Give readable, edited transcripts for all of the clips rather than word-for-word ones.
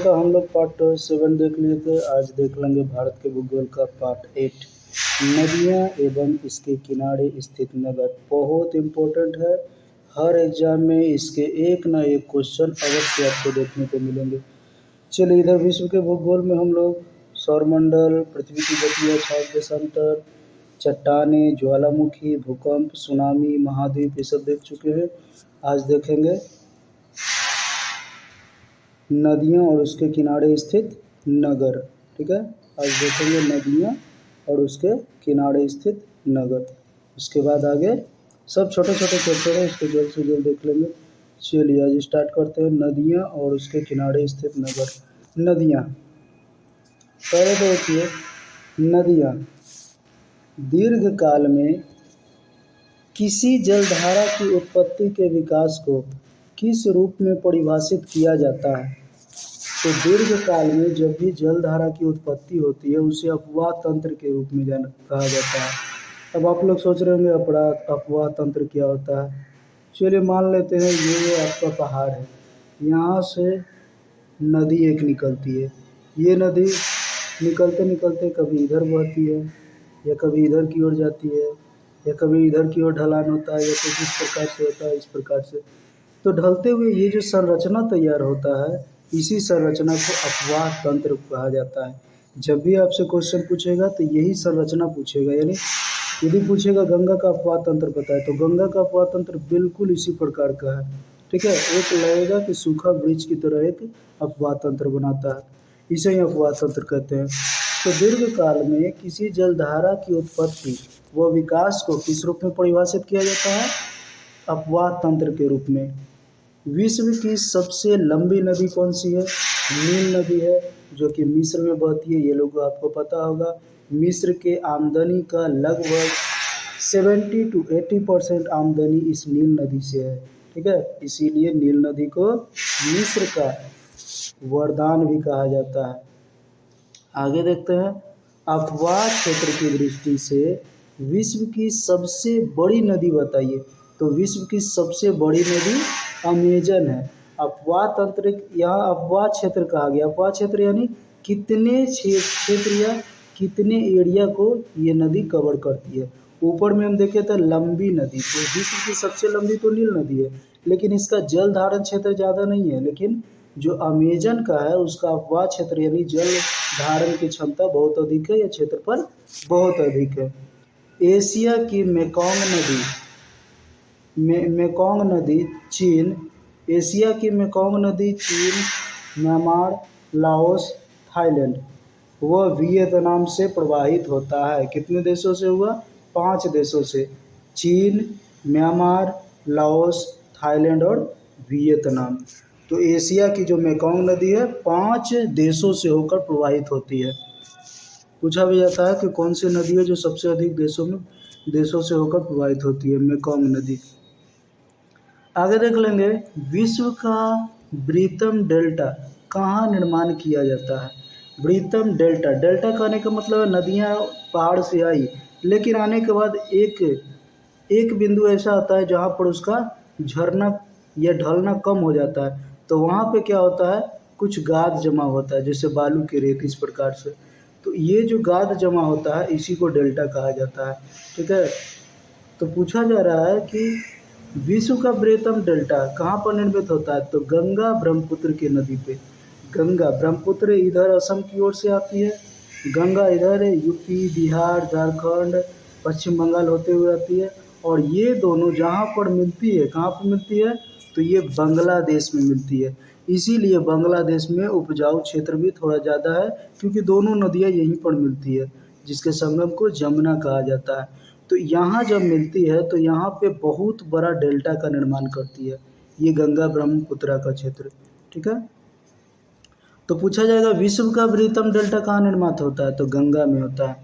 का हम लोग पार्ट 7 देख लिए थे। आज देख लेंगे भारत के भूगोल का पार्ट 8, नदियाँ एवं इसके किनारे स्थित नगर। बहुत इम्पोर्टेंट है, हर एग्जाम में इसके एक ना एक क्वेश्चन अवश्य आपको देखने को मिलेंगे। चलिए, इधर विश्व के भूगोल में हम लोग सौरमंडल, पृथ्वी की गति, अक्षांश देशांतर, चट्टानें, ज्वालामुखी, भूकंप, सुनामी, महाद्वीप, ये सब देख चुके हैं। आज देखेंगे नदियाँ और उसके किनारे स्थित नगर। ठीक है, आज देखेंगे नदियाँ और उसके किनारे स्थित नगर। उसके बाद आगे सब छोटे छोटे चैप्टर हैं, इसको जल्द से जल्द देख लेंगे। चलिए आज स्टार्ट करते हैं, नदियाँ और उसके किनारे स्थित नगर। नदियाँ, पहले देखिए, नदियाँ दीर्घ काल में किसी जलधारा की उत्पत्ति के विकास को किस रूप में परिभाषित किया जाता है? तो दीर्घ काल में जब भी जलधारा की उत्पत्ति होती है उसे अपवाह तंत्र के रूप में कहा जाता है। अब आप लोग सोच रहे होंगे अपवाह तंत्र क्या होता है। चलिए मान लेते हैं ये आपका पहाड़ है, यहाँ से नदी एक निकलती है। ये नदी निकलते निकलते कभी इधर बहती है या कभी इधर की ओर जाती है या कभी इधर की ओर ढलान होता है या कुछ इस प्रकार से होता है, इस प्रकार से। तो ढलते हुए ये जो संरचना तैयार होता है, इसी संरचना को अपवाह तंत्र कहा जाता है। जब भी आपसे क्वेश्चन पूछेगा तो यही संरचना पूछेगा, यानी यदि पूछेगा गंगा का अपवाह तंत्र पता है तो गंगा का अपवाह तंत्र बिल्कुल इसी प्रकार का है। ठीक है, एक लगेगा कि सूखा वृक्ष की तरह एक अपवाह तंत्र बनाता है, इसे ही अपवाह तंत्र कहते हैं। तो दीर्घ काल में किसी जलधारा की उत्पत्ति व विकास को किस रूप में परिभाषित किया जाता है? अपवाह तंत्र के रूप में। विश्व की सबसे लंबी नदी कौन सी है? नील नदी है, जो कि मिस्र में बहती है। ये लोग आपको पता होगा, मिस्र के आमदनी का लगभग 70 to 80% आमदनी इस नील नदी से है। ठीक है, इसीलिए नील नदी को मिस्र का वरदान भी कहा जाता है। आगे देखते हैं, अपवाह क्षेत्र की दृष्टि से विश्व की सबसे बड़ी नदी बताइए। तो विश्व की सबसे बड़ी नदी अमेजन है। अपवाह तंत्र, यहाँ अपवाह क्षेत्र कहा गया। अपवाह क्षेत्र यानी कितने क्षेत्र या कितने एरिया को ये नदी कवर करती है। ऊपर में हम देखे तो लंबी नदी, तो विश्व की सबसे लंबी तो नील नदी है, लेकिन इसका जल धारण क्षेत्र ज़्यादा नहीं है। लेकिन जो अमेजन का है उसका अपवाह क्षेत्र यानी जल धारण की क्षमता बहुत अधिक है, या क्षेत्रफल बहुत अधिक है। एशिया की मेकोंग नदी चीन, एशिया की मेकोंग नदी चीन, म्यांमार, लाओस, थाईलैंड व वियतनाम से प्रवाहित होता है। कितने देशों से हुआ? 5 देशों से, चीन, म्यांमार, लाओस, थाईलैंड और वियतनाम। तो एशिया की जो मेकोंग नदी है 5 देशों से होकर प्रवाहित होती है। पूछा भी जाता है कि कौन सी नदी है जो सबसे अधिक देशों से होकर प्रवाहित होती है? मेकोंग नदी। आगे देख लेंगे, विश्व का वृहत्तम डेल्टा कहाँ निर्माण किया जाता है? वृहत्तम डेल्टा, डेल्टा कहने का मतलब है नदियाँ पहाड़ से आई, लेकिन आने के बाद एक बिंदु ऐसा आता है जहाँ पर उसका झरना या ढलना कम हो जाता है। तो वहाँ पे क्या होता है, कुछ गाद जमा होता है, जैसे बालू की रेत, इस प्रकार से। तो ये जो गाद जमा होता है इसी को डेल्टा कहा जाता है। ठीक है, तो पूछा जा रहा है कि विश्व का वृहत्तम डेल्टा कहाँ पर निर्मित होता है? तो गंगा ब्रह्मपुत्र की नदी पे। गंगा ब्रह्मपुत्र इधर असम की ओर से आती है, गंगा इधर यूपी, बिहार, झारखंड, पश्चिम बंगाल होते हुए आती है, और ये दोनों जहाँ पर मिलती है, कहाँ पर मिलती है? तो ये बांग्लादेश में मिलती है। इसीलिए बांग्लादेश में उपजाऊ क्षेत्र भी थोड़ा ज़्यादा है, क्योंकि दोनों नदियाँ यहीं पर मिलती है, जिसके संगम को जमुना कहा जाता है। तो यहाँ जब मिलती है तो यहाँ पे बहुत बड़ा डेल्टा का निर्माण करती है ये गंगा ब्रह्मपुत्र का क्षेत्र। ठीक है, तो पूछा जाएगा विश्व का वृहत्तम डेल्टा कहाँ निर्मित होता है? तो गंगा में होता है।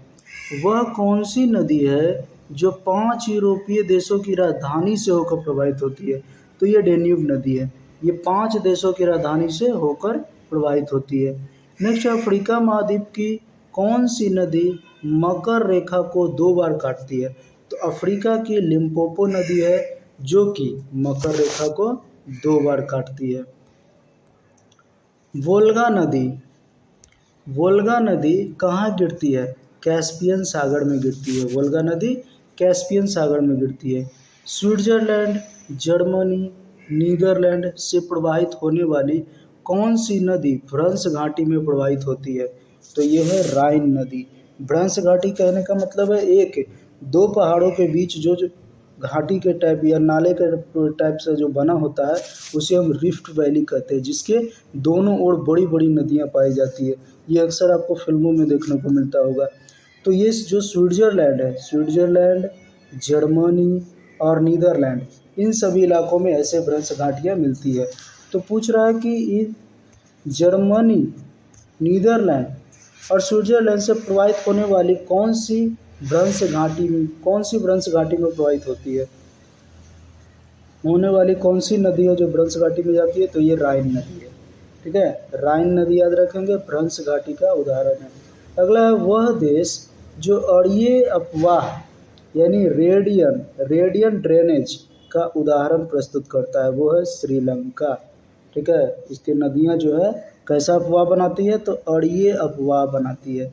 वह कौन सी नदी है जो 5 यूरोपीय देशों की राजधानी से होकर प्रवाहित होती है? तो ये डेन्यूब नदी है, ये 5 देशों की राजधानी से होकर प्रवाहित होती है। नेक्स्ट, अफ्रीका महाद्वीप की कौन सी नदी मकर रेखा को 2 बार काटती है? तो अफ्रीका की लिम्पोपो नदी है जो कि मकर रेखा को 2 बार काटती है। वोल्गा नदी, वोल्गा नदी कहाँ गिरती है? कैस्पियन सागर में गिरती है। वोल्गा नदी कैस्पियन सागर में गिरती है। स्विट्जरलैंड, जर्मनी, नीदरलैंड से प्रवाहित होने वाली कौन सी नदी भ्रंश घाटी में प्रवाहित होती है? तो ये है राइन नदी। भ्रंश घाटी कहने का मतलब है एक दो पहाड़ों के बीच जो घाटी के टाइप या नाले के टाइप से जो बना होता है उसे हम रिफ्ट वैली कहते हैं, जिसके दोनों ओर बड़ी बड़ी नदियाँ पाई जाती है। ये अक्सर आपको फिल्मों में देखने को मिलता होगा। तो ये जो स्विट्ज़रलैंड है, स्विट्ज़रलैंड, जर्मनी और नीदरलैंड, इन सभी इलाकों में ऐसे भ्रंश घाटियाँ मिलती है। तो पूछ रहा है कि इन जर्मनी, नीदरलैंड और स्विट्ज़रलैंड से प्रवाहित होने वाली कौन सी भ्रंश घाटी में प्रवाहित होती है? होने वाली कौन सी नदी है जो भ्रंश घाटी में जाती है? तो ये राइन नदी है। ठीक है, राइन नदी याद रखेंगे, भ्रंश घाटी का उदाहरण है। अगला है वह देश जो अक्षीय अपवाह यानी रेडियन ड्रेनेज का उदाहरण प्रस्तुत करता है, वो है श्रीलंका। ठीक है, इसकी नदियाँ जो है कैसा अपवाह बनाती है? तो अक्षीय अपवाह बनाती है।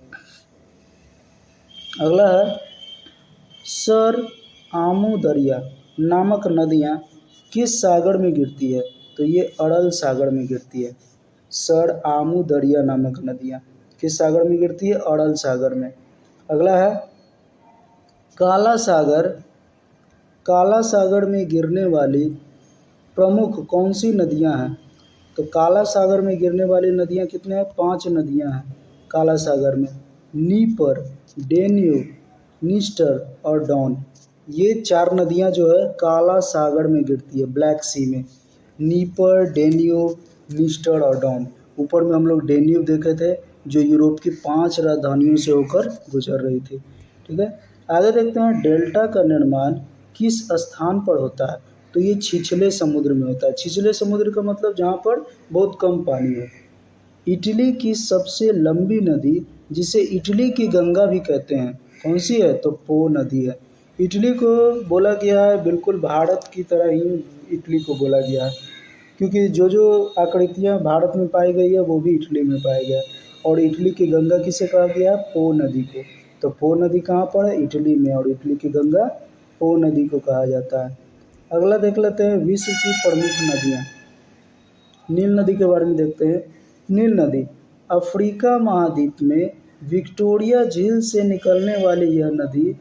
अगला है सर आमू दरिया नामक नदियाँ किस सागर में गिरती है? तो ये अरल सागर में गिरती है। सर आमू दरिया नामक नदियाँ किस सागर में गिरती है? अरल सागर में। अगला है काला सागर, काला सागर में गिरने वाली प्रमुख कौन सी नदियाँ हैं? तो काला सागर में गिरने वाली नदियाँ कितने हैं? 5 नदियाँ हैं काला सागर में। नीपर, डेन्यूब, नीस्टर और डॉन, ये 4 नदियाँ जो है काला सागर में गिरती है, ब्लैक सी में। नीपर, डेन्यूब, नीस्टर और डॉन। ऊपर में हम लोग डेन्यूब देखे थे जो यूरोप की 5 राजधानियों से होकर गुजर रही थी। ठीक है, आगे देखते हैं डेल्टा का निर्माण किस स्थान पर होता है? तो ये छिछले समुद्र में होता है। छिछले समुद्र का मतलब जहाँ पर बहुत कम पानी हो। इटली की सबसे लंबी नदी जिसे इटली की गंगा भी कहते हैं, कौन सी है? तो पो नदी है। इटली को बोला गया है बिल्कुल भारत की तरह ही इटली को बोला गया है, क्योंकि जो आकृतियाँ भारत में पाई गई है वो भी इटली में पाई गया है। और इटली की गंगा किसे कहा गया है? पो नदी को। तो पो नदी कहाँ पर है? इटली में। और इटली की गंगा पो नदी को कहा जाता है। अगला देख लेते हैं विश्व की प्रमुख नदियाँ। नील नदी के बारे में देखते हैं। नील नदी अफ्रीका महाद्वीप में विक्टोरिया झील से निकलने वाली यह नदी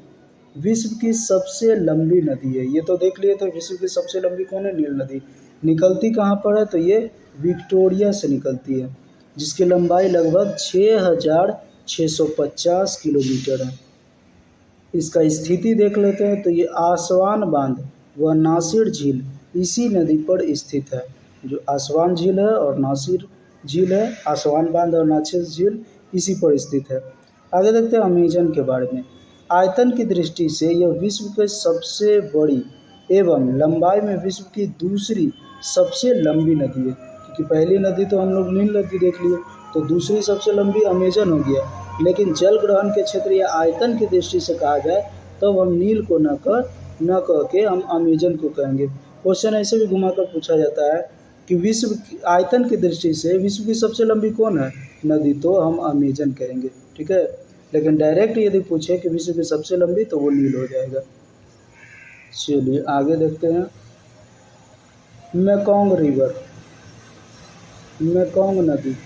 विश्व की सबसे लंबी नदी है। ये तो देख लिए, तो विश्व की सबसे लंबी कौन है? नील नदी। निकलती कहाँ पर है? तो ये विक्टोरिया से निकलती है, जिसकी लंबाई लगभग 6,650 किलोमीटर है। इसका स्थिति देख लेते हैं। तो ये आसवान बांध व नासिर झील इसी नदी पर स्थित है। जो आसवान झील है और नासिर झील है, आसवान बांध और नासिर झील इसी पर स्थित है। आगे देखते हैं अमेजन के बारे में। आयतन की दृष्टि से यह विश्व के सबसे बड़ी एवं लंबाई में विश्व की दूसरी सबसे लंबी नदी है, क्योंकि पहली नदी तो हम लोग नील नदी देख लिए, तो दूसरी सबसे लंबी अमेजन हो गया। लेकिन जल ग्रहण के क्षेत्र या आयतन की दृष्टि से कहा जाए तब हम नील को न कह के हम अमेजन को कहेंगे। क्वेश्चन ऐसे भी घुमाकर पूछा जाता है कि विश्व आयतन की दृष्टि से विश्व की सबसे लंबी कौन है नदी? तो हम अमेजन कहेंगे। ठीक है, लेकिन डायरेक्ट यदि पूछे कि विश्व की सबसे लंबी, तो वो नील हो जाएगा। चलिए आगे देखते हैं। मेकोंग रिवर, मेकोंग नदी।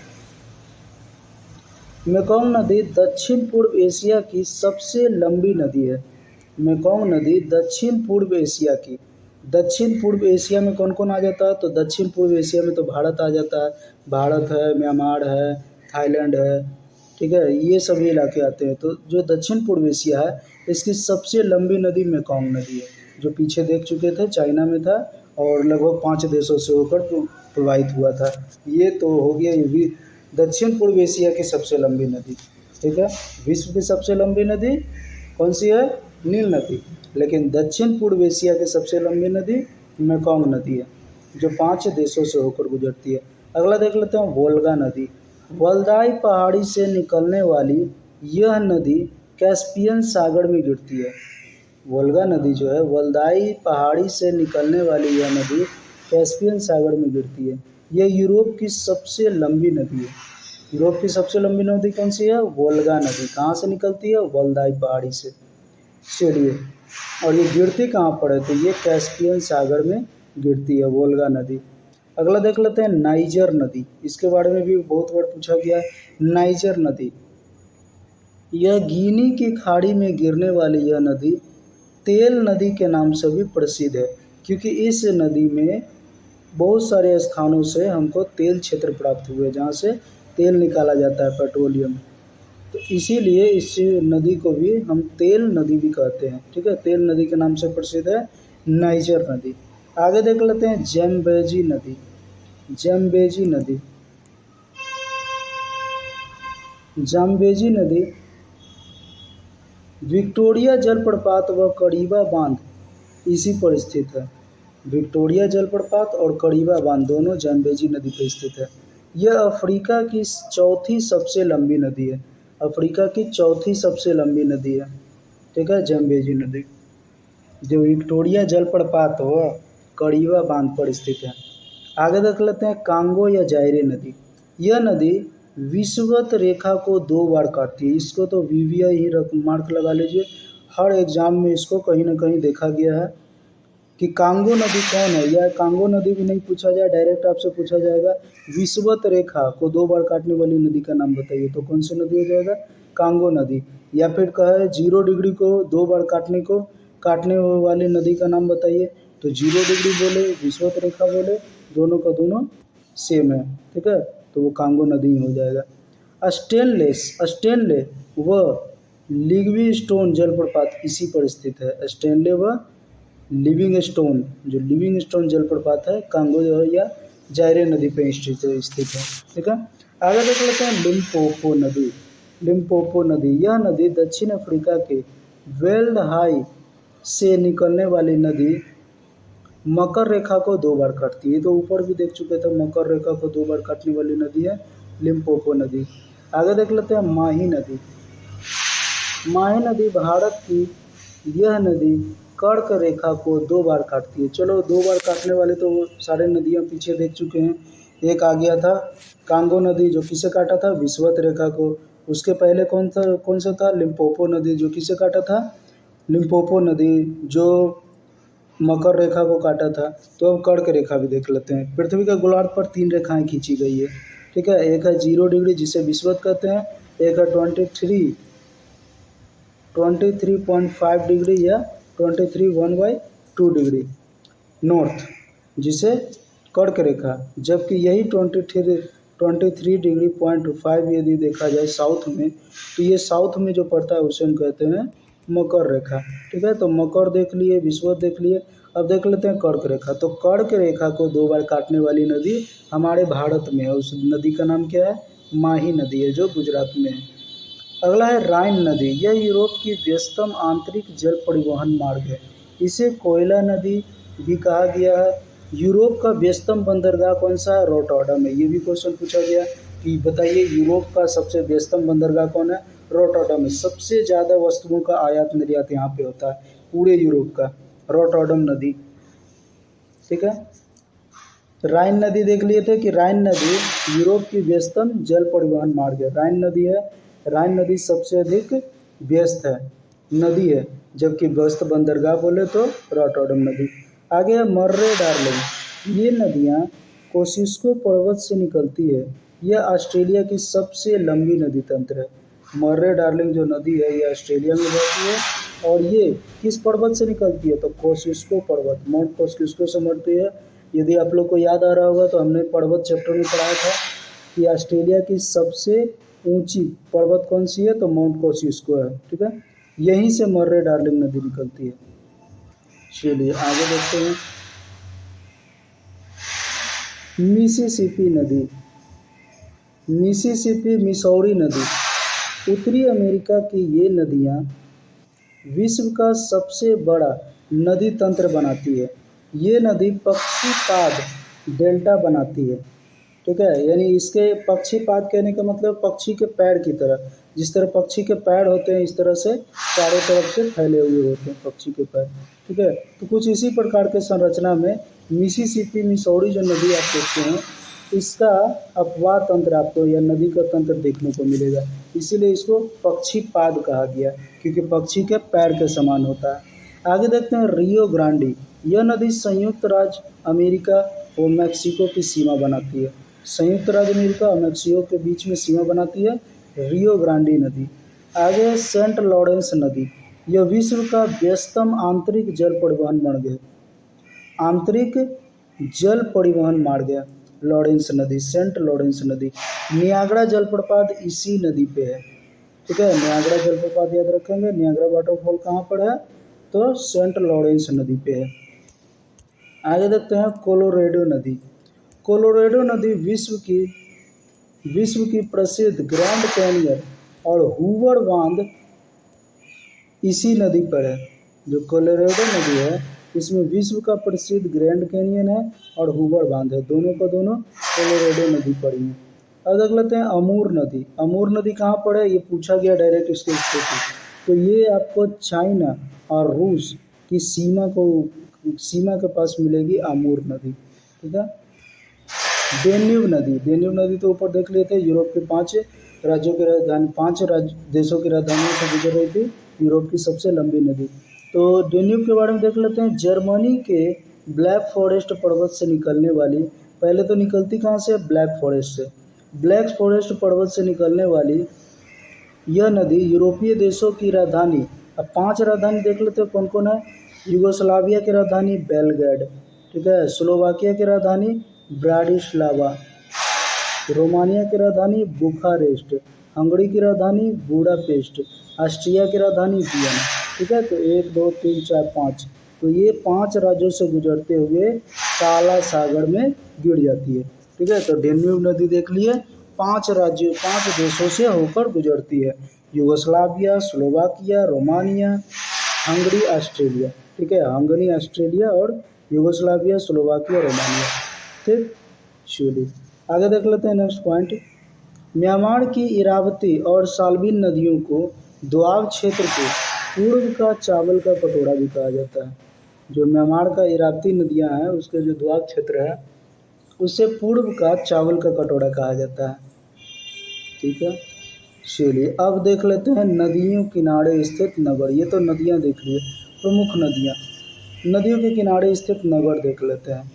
मेकोंग नदी दक्षिण पूर्व एशिया की सबसे लंबी नदी है। मेकोंग नदी दक्षिण पूर्व एशिया में कौन कौन आ जाता है? तो दक्षिण पूर्व एशिया में तो भारत आ जाता है। भारत है, म्यांमार है, थाईलैंड है। ठीक है, ये सभी इलाके आते हैं। तो जो दक्षिण पूर्व एशिया है इसकी सबसे लंबी नदी मेकोंग नदी है, जो पीछे देख चुके थे, चाइना में था और लगभग 5 देशों से होकर प्रवाहित हुआ था। ये तो हो गया ये दक्षिण पूर्व एशिया की सबसे लंबी नदी। ठीक है, विश्व की सबसे लंबी नदी कौन सी है? नील नदी। लेकिन दक्षिण पूर्व एशिया की सबसे लंबी नदी मेकोंग नदी है, जो 5 देशों से होकर गुजरती है। अगला देख लेते हैं वोल्गा नदी। वल्दाई पहाड़ी से निकलने वाली यह नदी कैस्पियन सागर में गिरती है। वोल्गा नदी जो है वल्दाई पहाड़ी से निकलने वाली यह नदी कैस्पियन सागर में गिरती है। यह यूरोप की सबसे लंबी नदी है। यूरोप की सबसे लंबी नदी कौन सी है? वोल्गा नदी। कहाँ से निकलती है? वल्दाई पहाड़ी से। चलिए, और ये गिरती कहाँ पर है? तो ये कैस्पियन सागर में गिरती है वोल्गा नदी। अगला देख लेते हैं नाइजर नदी। इसके बारे में भी बहुत बार पूछा गया है। नाइजर नदी, यह गिनी की खाड़ी में गिरने वाली यह नदी तेल नदी के नाम से भी प्रसिद्ध है, क्योंकि इस नदी में बहुत सारे स्थानों से हमको तेल क्षेत्र प्राप्त हुए जहाँ से तेल निकाला जाता है, पेट्रोलियम। तो इसीलिए इस नदी को भी हम तेल नदी भी कहते हैं। ठीक है, तेल नदी के नाम से प्रसिद्ध है नाइजर नदी। आगे देख लेते हैं जैम्बेजी नदी। जैम्बेजी नदी, जाम्बेजी नदी विक्टोरिया जलप्रपात व कड़ीबा बांध इसी पर स्थित है। विक्टोरिया जलप्रपात और कड़ीबा बांध दोनों जैम्बेजी नदी पर स्थित है। यह अफ्रीका की चौथी सबसे लंबी नदी है। अफ्रीका की चौथी सबसे लंबी नदी है। ठीक है, जैम्बेजी नदी जो विक्टोरिया जलप्रपात व कड़ीबा बांध पर स्थित है। आगे देख लेते हैं कांगो या जायरे नदी। यह नदी विषुवत रेखा को 2 बार काटती है। इसको तो वीवीआई ही मार्क लगा लीजिए, हर एग्जाम में इसको कहीं ना कहीं देखा गया है कि कांगो नदी कौन है। या कांगो नदी भी नहीं पूछा जाए, डायरेक्ट आपसे पूछा जाएगा विषुवत रेखा को 2 बार काटने वाली नदी का नाम बताइए, तो कौन सी नदी हो जाएगा? कांगो नदी। या फिर कहे 0 डिग्री को 2 बार काटने वाली नदी का नाम बताइए, तो 0 डिग्री बोले, विषुवत रेखा बोले, दोनों का दोनों सेम है। ठीक है, तो वो कांगो नदी ही हो जाएगा। स्टेनले व लिविंगस्टोन जलप्रपात इसी पर स्थित है। स्टेनले व लिविंगस्टोन, जो लिविंगस्टोन जलप्रपात है कांगो या जायरे नदी पे स्थित है। ठीक है, आगे देख लेते हैं लिम्पोपो नदी। लिम्पोपो नदी, यह नदी दक्षिण अफ्रीका के वेल्ड हाई से निकलने वाली नदी मकर रेखा को 2 बार काटती है। तो ऊपर भी देख चुके थे, मकर रेखा को 2 बार काटने वाली नदी है लिम्पोपो नदी। आगे देख लेते हैं माही नदी। माही नदी भारत की यह नदी कर्क रेखा को 2 बार काटती है। चलो, 2 बार काटने वाले तो सारे नदियाँ पीछे देख चुके हैं। एक आ गया था कांगो नदी, जो किसे काटा था? विषुवत रेखा को। उसके पहले कौन सा था? लिम्पोपो नदी, जो किसे काटा था? लिम्पोपो नदी, जो मकर रेखा को काटा था। तो अब कर्क रेखा भी देख लेते हैं। पृथ्वी के गोलार्ध पर 3 रेखाएं खींची गई है। ठीक है, एक है 0 डिग्री जिसे विषुवत कहते हैं, एक है 23.5 डिग्री या 23 1/2 डिग्री नॉर्थ, जिसे कर्क रेखा, जबकि यही 23 डिग्री 0.5 यदि देखा जाए साउथ में, तो ये साउथ में जो पड़ता है उसे हम कहते हैं मकर रेखा। ठीक है, तो मकर देख लिए, विषुवत देख लिए, अब देख लेते हैं कर्क रेखा। तो कर्क रेखा को 2 बार काटने वाली नदी हमारे भारत में है। उस नदी का नाम क्या है? माही नदी है, जो गुजरात में है। अगला है राइन नदी। यह यूरोप की व्यस्तम आंतरिक जल परिवहन मार्ग है। इसे कोयला नदी भी कहा गया है। यूरोप का व्यस्तम बंदरगाह कौन सा है? रोटरडम है। ये भी क्वेश्चन पूछा गया कि बताइए यूरोप का सबसे व्यस्तम बंदरगाह कौन है? रोटरडम है। सबसे ज़्यादा वस्तुओं का आयात निर्यात यहाँ पे होता है पूरे यूरोप का, रोटरडम नदी। ठीक है, राइन नदी देख लिए थे कि राइन नदी यूरोप की व्यस्तम जल परिवहन मार्ग है। राइन नदी है, राइन नदी सबसे अधिक व्यस्त है नदी है, जबकि व्यस्त बंदरगाह बोले तो रॉटरडम नदी। आगे है मर्रे डार्लिंग। ये नदियाँ कोसिस्को पर्वत से निकलती है। यह ऑस्ट्रेलिया की सबसे लंबी नदी तंत्र है। मर्रे डार्लिंग जो नदी है ये ऑस्ट्रेलिया में बहती है और ये किस पर्वत से निकलती है? तो कोसिस्को पर्वत, माउंट कोसिस्को से बढ़ती है। यदि आप लोग को याद आ रहा होगा तो हमने पर्वत चैप्टर में पढ़ाया था कि ऑस्ट्रेलिया की सबसे ऊंची पर्वत कौन सी है? तो माउंट कोसिस्को है। ठीक है, यहीं से मर्रे डार्लिंग नदी निकलती है। चलिए आगे देखते हैं मिसिसिपी नदी। मिसिसिपी मिसौरी नदी, उत्तरी अमेरिका की ये नदियाँ विश्व का सबसे बड़ा नदी तंत्र बनाती है। ये नदी पक्षीपाद डेल्टा बनाती है। ठीक है, यानी इसके पक्षीपाद कहने का मतलब पक्षी के पैर की तरह, जिस तरह पक्षी के पैर होते हैं इस तरह से चारों तरफ से फैले हुए होते हैं पक्षी के पैर। ठीक है, तो कुछ इसी प्रकार के संरचना में मिसिसिपी मिसौरी जो नदी आप देखते हैं इसका अपवाह तंत्र आपको या नदी का तंत्र देखने को मिलेगा, इसीलिए इसको पक्षीपाद कहा गया, क्योंकि पक्षी के पैर के समान होता है। आगे देखते हैं रियो ग्रांडी। यह नदी संयुक्त राज्य अमेरिका और मैक्सिको की सीमा बनाती है। संयुक्त राज्य अमेरिका और मैक्सिको के बीच में सीमा बनाती है रियो ग्रांडी नदी। आगे सेंट लॉरेंस नदी। यह विश्व का व्यस्तम आंतरिक जल परिवहन मार्ग है। आंतरिक जल परिवहन मार्ग है लॉरेंस नदी, सेंट लॉरेंस नदी। नियाग्रा जलप्रपात इसी नदी पे है, ठीक है। नियाग्रा जलप्रपात याद रखेंगे। नियाग्रा वाटरफॉल कहाँ पर है, तो सेंट लॉरेंस नदी पे है। आगे देखते हैं कोलोरेडो नदी। कोलोरेडो नदी विश्व की प्रसिद्ध ग्रैंड कैनियन और हूवर बांध इसी नदी पर है। जो कोलोरेडो नदी है इसमें विश्व का प्रसिद्ध ग्रैंड कैनियन है और हूवर बांध है, दोनों का दोनों कोलोरेडो नदी पर ही है। अब देख लेते हैं अमूर नदी। अमूर नदी कहाँ पर है, ये पूछा गया डायरेक्ट इसके स्थिति। तो ये आपको चाइना और रूस की सीमा के पास मिलेगी अमूर नदी, ठीक है। डेन्यूब नदी। डेन्यूब नदी तो ऊपर देख लेते हैं, यूरोप के 5 राज्यों की राजधानी, 5 देशों की राजधानियों से गुजर रही थी, यूरोप की सबसे लंबी नदी। तो डेन्यूब के बारे में देख लेते हैं। जर्मनी के ब्लैक फॉरेस्ट पर्वत से निकलने वाली, पहले तो निकलती कहाँ से, ब्लैक फॉरेस्ट से। ब्लैक फॉरेस्ट पर्वत से निकलने वाली यह नदी यूरोपीय देशों की राजधानी, अब 5 राजधानी देख लेते हैं कौन कौन है। यूगोस्लाविया की राजधानी बेलग्रेड, ठीक है। स्लोवाकिया की राजधानी ब्राटिस्लावा, रोमानिया की राजधानी बुखारेस्ट, हंगरी की राजधानी बुडापेस्ट, ऑस्ट्रिया की राजधानी वियना, ठीक है। तो 1 2 3 4 5, तो ये 5 राज्यों से गुजरते हुए काला सागर में गिर जाती है, ठीक है। तो डेन्यूब नदी देख लिए 5 राज्यों 5 देशों से होकर गुजरती है, Yugoslavia, Slovakia, Romania, Hungary, Australia, ठीक है। हंगरी, ऑस्ट्रेलिया और यूगोस्लाविया, स्लोवाकिया, रोमानिया, ठीक। चलिए आगे देख लेते हैं नेक्स्ट पॉइंट। म्यांमार की इरावती और साल्विन नदियों को दोआब क्षेत्र के पूर्व का चावल का कटोरा भी कहा जाता है। जो म्यांमार का इरावती नदियां हैं उसके जो दोआब क्षेत्र है उसे पूर्व का चावल का कटोरा कहा जाता है, ठीक है। चलिए अब देख लेते हैं नदियों किनारे स्थित नगर। ये तो नदियां देख लिए, प्रमुख नदियां, नदियों के किनारे स्थित नगर देख लेते हैं।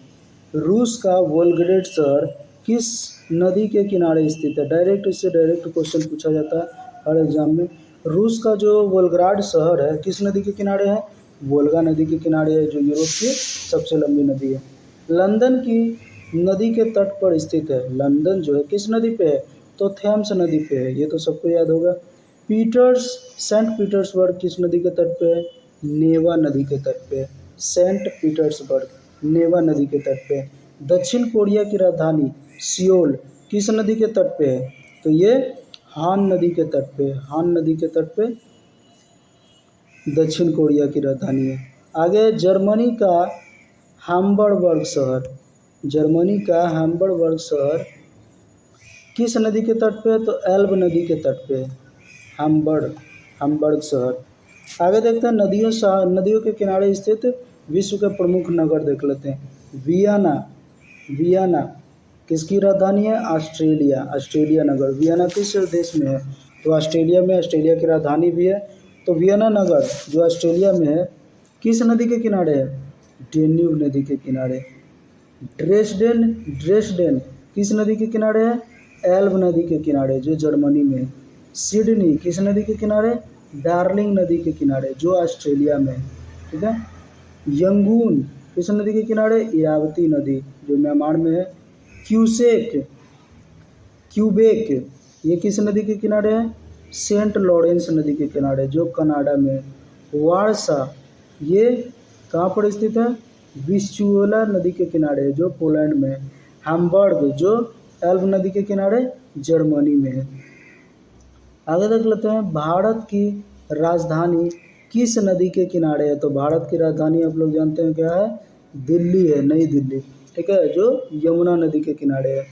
रूस का वोल्गोग्रैड शहर किस नदी के किनारे स्थित है, डायरेक्ट इससे डायरेक्ट क्वेश्चन पूछा जाता है हर एग्जाम में। रूस का जो वोल्गोग्राड शहर है किस नदी के किनारे है, वोल्गा नदी के किनारे है, जो यूरोप की सबसे लंबी नदी है। लंदन की नदी के तट पर स्थित है। लंदन जो है किस नदी पे है, तो थेम्स नदी पे है, ये तो सबको याद होगा। सेंट पीटर्सबर्ग किस नदी के तट पे है, नेवा नदी के तट पे है। सेंट पीटर्सबर्ग नेवा नदी के तट पे है। दक्षिण कोरिया की राजधानी सियोल किस नदी के तट पे है, तो ये हान नदी के तट पे, हान नदी के तट पे दक्षिण कोरिया की राजधानी है। आगे जर्मनी का हैम्बर्ग शहर, जर्मनी का हैम्बर्ग शहर किस नदी के तट पे है, तो एल्ब नदी के तट पे है हैम्बर्ग शहर। आगे देखते हैं नदियों के किनारे स्थित विश्व के प्रमुख नगर देख लेते हैं। वियना किसकी राजधानी है, ऑस्ट्रेलिया नगर। वियना किस देश में है, तो ऑस्ट्रेलिया में, ऑस्ट्रेलिया की राजधानी भी है। तो वियना नगर जो ऑस्ट्रेलिया में है किस नदी के किनारे है, डेन्यूब नदी के किनारे। ड्रेसडेन किस नदी के किनारे है, एल्ब नदी के किनारे, जो जर्मनी में है। सिडनी किस नदी के किनारे, डार्लिंग नदी के किनारे, जो ऑस्ट्रेलिया में है, ठीक है। यंगून किस नदी के किनारे, इरावती नदी, जो म्यांमार में है। क्यूबेक ये किस नदी के किनारे है, सेंट लॉरेंस नदी के किनारे, जो कनाडा में है। वारसा ये कहाँ पर स्थित है, विस्चुला नदी के किनारे, जो पोलैंड में है। हैम्बर्ग जो एल्ब नदी के किनारे, जर्मनी में है। आगे देख लेते हैं भारत की राजधानी किस नदी के किनारे है, तो भारत की राजधानी आप लोग जानते हैं क्या है, दिल्ली है, नई दिल्ली, ठीक है, जो यमुना नदी के किनारे है।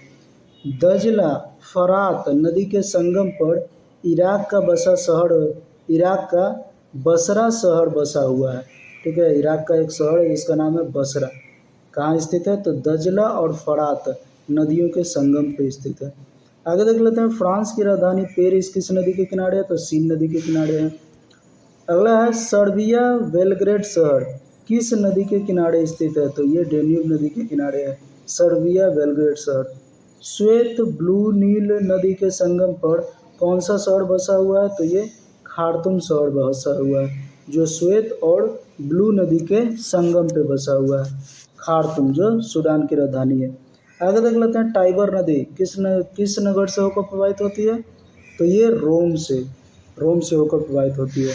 दजला फरात नदी के संगम पर इराक का बसरा शहर बसा हुआ है, ठीक है। इराक का एक शहर है जिसका नाम है बसरा, कहाँ स्थित है, तो दजला और फरात नदियों के संगम पे स्थित है। आगे देख लेते हैं, फ्रांस की राजधानी पेरिस किस नदी के किनारे है? तो सीन नदी के किनारे है। अगला है, सर्बिया बेलग्रेड शहर किस नदी के किनारे स्थित है? तो ये डेन्यूब नदी के किनारे है, सर्बिया बेलग्रेड शहर। श्वेत ब्लू नील नदी के संगम पर कौन सा शहर बसा हुआ है? तो ये खार्तूम शहर बसा हुआ है, जो श्वेत और ब्लू नदी के संगम पे बसा हुआ है, खार्तूम, जो सूडान की राजधानी है। आगे देख लेते हैं, टाइबर नदी किस नगर से होकर प्रवाहित होती है? तो ये रोम से होकर प्रवाहित होती है।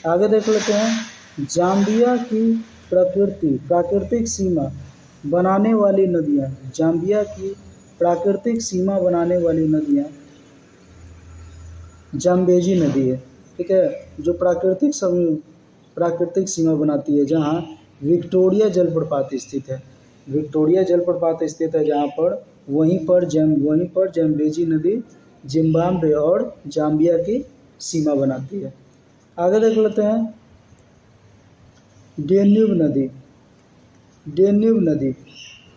आगे देख लेते हैं, जाम्बिया की प्राकृतिक सीमा बनाने वाली नदियाँ, जाम्बिया की प्राकृतिक सीमा बनाने वाली नदियाँ जाम्बेजी नदी है, ठीक है, जो प्राकृतिक सीमा बनाती है, जहाँ विक्टोरिया जलप्रपात स्थित है, विक्टोरिया जलप्रपात स्थित है जहाँ पर, वहीं पर जाम्बेजी नदी जिम्बाब्वे और जाम्बिया की सीमा बनाती है। आगे देख लेते हैं, डेन्यूब नदी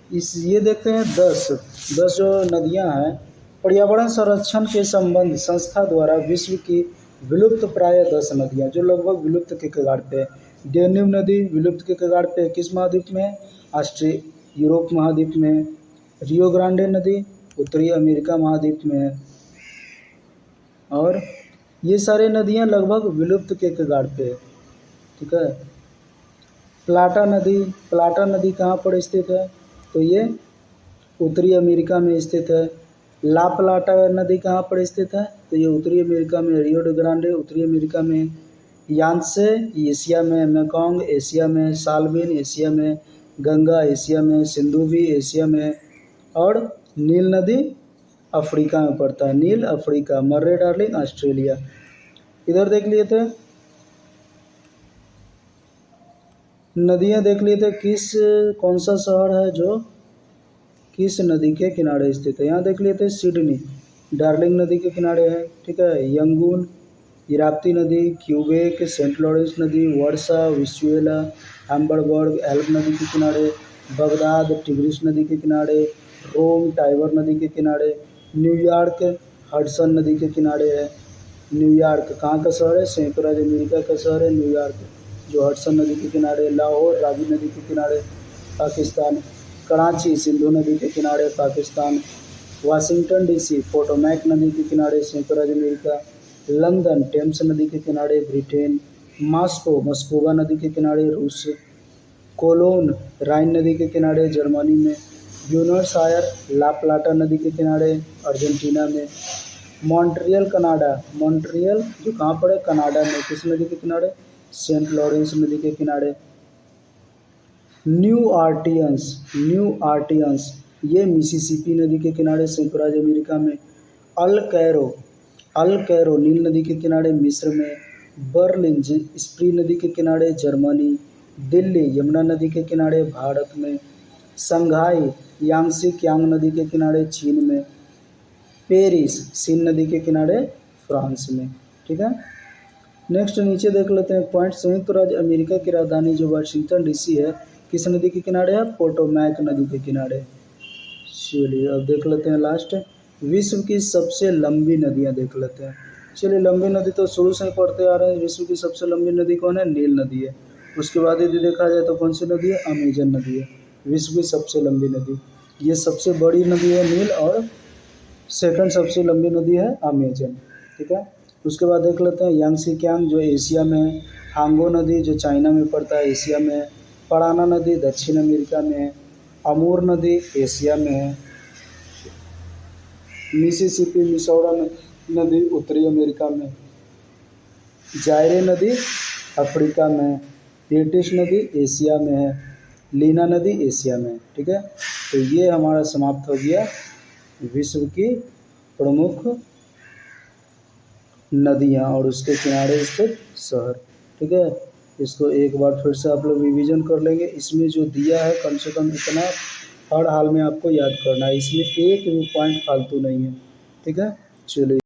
ये देखते हैं 10 जो नदियां हैं पर्यावरण संरक्षण के संबंध संस्था द्वारा विश्व की विलुप्त प्राय 10 नदियां जो लगभग विलुप्त के कगार पे है। डेन्यूब नदी विलुप्त के कगार पे किस महाद्वीप में? यूरोप महाद्वीप में। रियो ग्रांडे नदी उत्तरी अमेरिका महाद्वीप में है। और ये सारे नदियां लगभग विलुप्त के कगार पे है, ठीक है। प्लाटा नदी कहाँ पर स्थित है? तो ये उत्तरी अमेरिका में स्थित है। ला प्लाटा नदी कहाँ पर स्थित है? तो ये उत्तरी अमेरिका में। रियो डी ग्रांडे उत्तरी अमेरिका में। यांत्से एशिया में। मेकोंग एशिया में। साल्विन एशिया में। गंगा एशिया में। सिंधु भी एशिया में। और नील नदी अफ्रीका में पड़ता है, नील अफ्रीका। मर्रे डार्लिंग ऑस्ट्रेलिया। इधर देख लिए थे नदियाँ, देख लिए थे कौन सा शहर है जो किस नदी के किनारे स्थित है। यहाँ देख लिए थे सिडनी डार्लिंग नदी के किनारे है, ठीक है। यंगून इराप्ती नदी, क्यूबेक सेंट लॉरेंस नदी, वर्सा विस्वेला हैम्बरबर्ग एल्ब नदी के किनारे, बगदाद टिग्रिस नदी के किनारे, रोम टाइबर नदी के किनारे, न्यूयॉर्क हडसन नदी के किनारे है। न्यूयॉर्क कहाँ का शहर है? संयुक्त राज्य अमेरिका का शहर है न्यूयॉर्क, जो हडसन नदी के किनारे। लाहौर रावी नदी के किनारे पाकिस्तान। कराची सिंधु नदी के किनारे पाकिस्तान। वाशिंगटन डीसी पोटोमैक नदी के किनारे संयुक्त राज्य अमेरिका। लंदन टेम्स नदी के किनारे ब्रिटेन। मॉस्को मस्कोवा नदी के किनारे रूस। कोलोन राइन नदी के किनारे जर्मनी में। ब्यूनस आयर ला प्लाटा नदी के किनारे अर्जेंटीना में। मॉन्ट्रियल मॉन्ट्रियल जो कहाँ पर है? कनाडा में। किस नदी के किनारे? सेंट लॉरेंस नदी के किनारे। न्यू आर्टियंस ये मिसिसिपी नदी के किनारे संयुक्त राज्य अमेरिका में। अल कैरो नील नदी के किनारे मिस्र में। बर्लिन स्प्री नदी के किनारे जर्मनी। दिल्ली यमुना नदी के किनारे भारत में। संघाई यांगसी क्यांग नदी के किनारे चीन में। पेरिस सीन नदी के किनारे फ्रांस में, ठीक है। नेक्स्ट नीचे देख लेते हैं पॉइंट। संयुक्त राज्य अमेरिका की राजधानी जो वाशिंगटन डीसी है किस नदी के किनारे है? पोटोमैक नदी के किनारे। चलिए अब देख लेते हैं लास्ट, विश्व की सबसे लंबी नदियाँ देख लेते हैं। चलिए लंबी नदी तो शुरू से ही पढ़ते आ रहे हैं। विश्व की सबसे लंबी नदी कौन है? नील नदी है। उसके बाद यदि देखा जाए तो कौन सी नदी है? अमेजन नदी है विश्व की सबसे लंबी नदी। ये सबसे बड़ी नदी है नील, और सेकंड सबसे लंबी नदी है अमेजन, ठीक है। उसके बाद देख लेते हैं यांगसी क्यांग जो एशिया में है। हांगो नदी जो चाइना में पड़ता है एशिया में है। पराना नदी दक्षिण अमेरिका में है। अमूर नदी एशिया में है। मिसिसिपी मिसौरा नदी उत्तरी अमेरिका में। जायरे नदी अफ्रीका में है। टेटिस नदी एशिया में है। लीना नदी एशिया में, ठीक है। तो ये हमारा समाप्त हो गया विश्व की प्रमुख नदियाँ और उसके किनारे स्थित शहर, ठीक है। इसको एक बार फिर से आप लोग रिवीजन कर लेंगे। इसमें जो दिया है कम से कम इतना हर हाल में आपको याद करना है, इसमें एक भी पॉइंट फालतू नहीं है, ठीक है। चलिए।